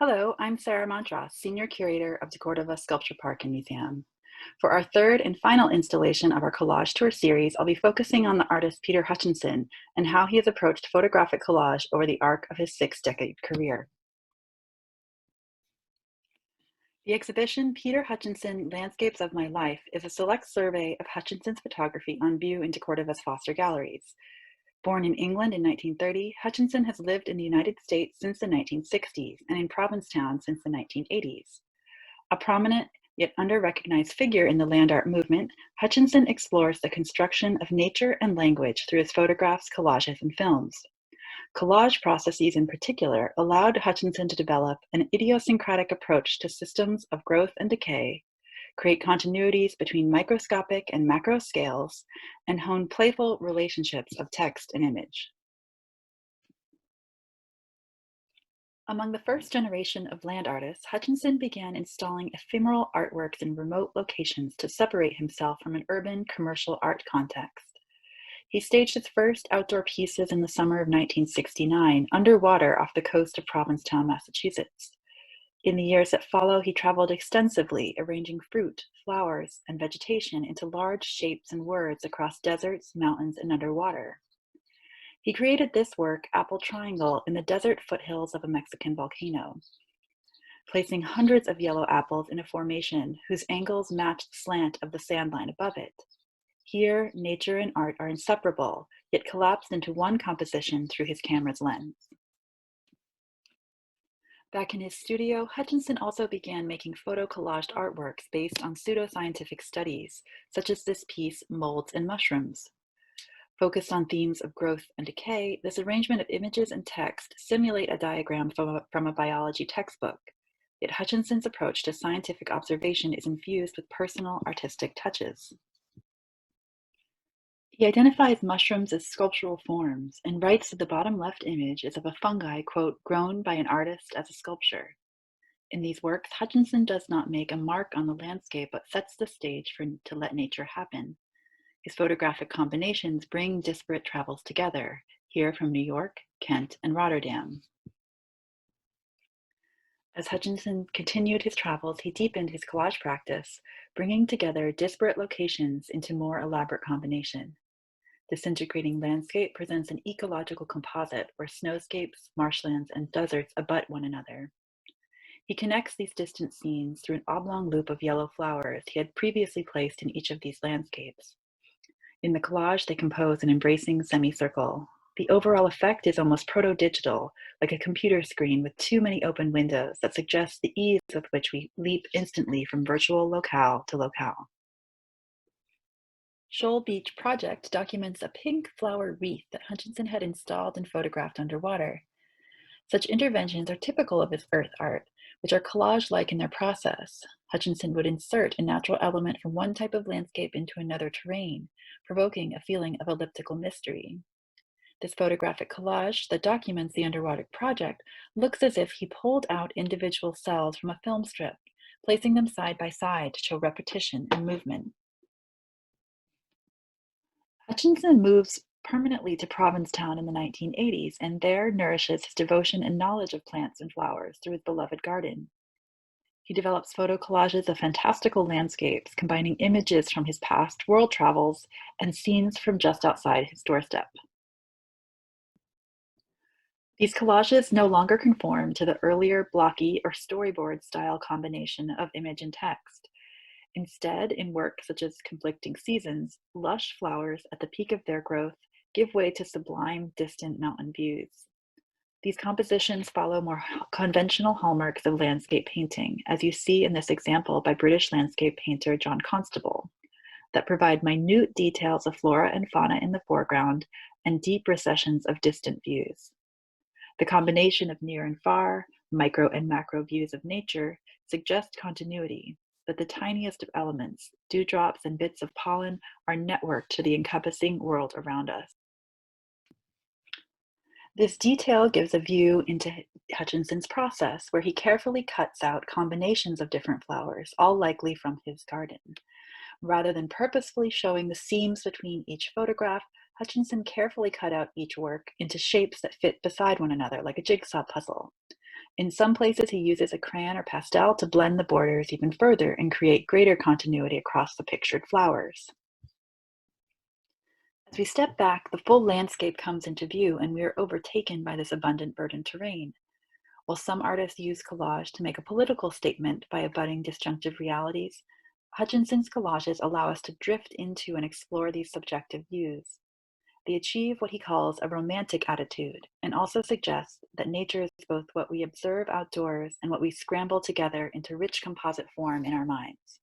Hello, I'm Sarah Montross, Senior Curator of deCordova Sculpture Park and Museum. For our third and final installation of our Collage Tour series, I'll be focusing on the artist Peter Hutchinson and how he has approached photographic collage over the arc of his 6-decade career. The exhibition, Peter Hutchinson, Landscapes of My Life, is a select survey of Hutchinson's photography on view in deCordova's Foster Galleries. Born in England in 1930, Hutchinson has lived in the United States since the 1960s and in Provincetown since the 1980s. A prominent yet under-recognized figure in the land art movement, Hutchinson explores the construction of nature and language through his photographs, collages, and films. Collage processes in particular allowed Hutchinson to develop an idiosyncratic approach to systems of growth and decay, create continuities between microscopic and macro scales, and hone playful relationships of text and image. Among the first generation of land artists, Hutchinson began installing ephemeral artworks in remote locations to separate himself from an urban commercial art context. He staged his first outdoor pieces in the summer of 1969, underwater off the coast of Provincetown, Massachusetts. In the years that follow, he traveled extensively, arranging fruit, flowers, and vegetation into large shapes and words across deserts, mountains, and underwater. He created this work, Apple Triangle, in the desert foothills of a Mexican volcano, placing hundreds of yellow apples in a formation whose angles match the slant of the sand line above it. Here, nature and art are inseparable, yet collapsed into one composition through his camera's lens. Back in his studio, Hutchinson also began making photo-collaged artworks based on pseudoscientific studies, such as this piece, Molds and Mushrooms. Focused on themes of growth and decay, this arrangement of images and text simulate a diagram from a biology textbook. Yet Hutchinson's approach to scientific observation is infused with personal artistic touches. He identifies mushrooms as sculptural forms and writes that the bottom left image is of a fungi, quote, grown by an artist as a sculpture. In these works, Hutchinson does not make a mark on the landscape, but sets the stage to let nature happen. His photographic combinations bring disparate travels together, here from New York, Kent, and Rotterdam. As Hutchinson continued his travels, he deepened his collage practice, bringing together disparate locations into more elaborate combination. Disintegrating landscape presents an ecological composite where snowscapes, marshlands, and deserts abut one another. He connects these distant scenes through an oblong loop of yellow flowers he had previously placed in each of these landscapes. In the collage, they compose an embracing semicircle. The overall effect is almost proto-digital, like a computer screen with too many open windows that suggests the ease with which we leap instantly from virtual locale to locale. Shoal Beach Project documents a pink flower wreath that Hutchinson had installed and photographed underwater. Such interventions are typical of his earth art, which are collage-like in their process. Hutchinson would insert a natural element from one type of landscape into another terrain, provoking a feeling of elliptical mystery. This photographic collage that documents the underwater project looks as if he pulled out individual cells from a film strip, placing them side by side to show repetition and movement. Hutchinson moves permanently to Provincetown in the 1980s and there nourishes his devotion and knowledge of plants and flowers through his beloved garden. He develops photo collages of fantastical landscapes, combining images from his past world travels and scenes from just outside his doorstep. These collages no longer conform to the earlier blocky or storyboard style combination of image and text. Instead, in work such as Conflicting Seasons, lush flowers at the peak of their growth give way to sublime, distant mountain views. These compositions follow more conventional hallmarks of landscape painting, as you see in this example by British landscape painter John Constable, that provide minute details of flora and fauna in the foreground and deep recessions of distant views. The combination of near and far, micro and macro views of nature suggest continuity, but the tiniest of elements, dewdrops and bits of pollen, are networked to the encompassing world around us. This detail gives a view into Hutchinson's process, where he carefully cuts out combinations of different flowers, all likely from his garden. Rather than purposefully showing the seams between each photograph, Hutchinson carefully cut out each work into shapes that fit beside one another, like a jigsaw puzzle. In some places, he uses a crayon or pastel to blend the borders even further and create greater continuity across the pictured flowers. As we step back, the full landscape comes into view, and we are overtaken by this abundant verdant terrain. While some artists use collage to make a political statement by abutting disjunctive realities, Hutchinson's collages allow us to drift into and explore these subjective views. They achieve what he calls a romantic attitude, and also suggest that nature is both what we observe outdoors and what we scramble together into rich composite form in our minds.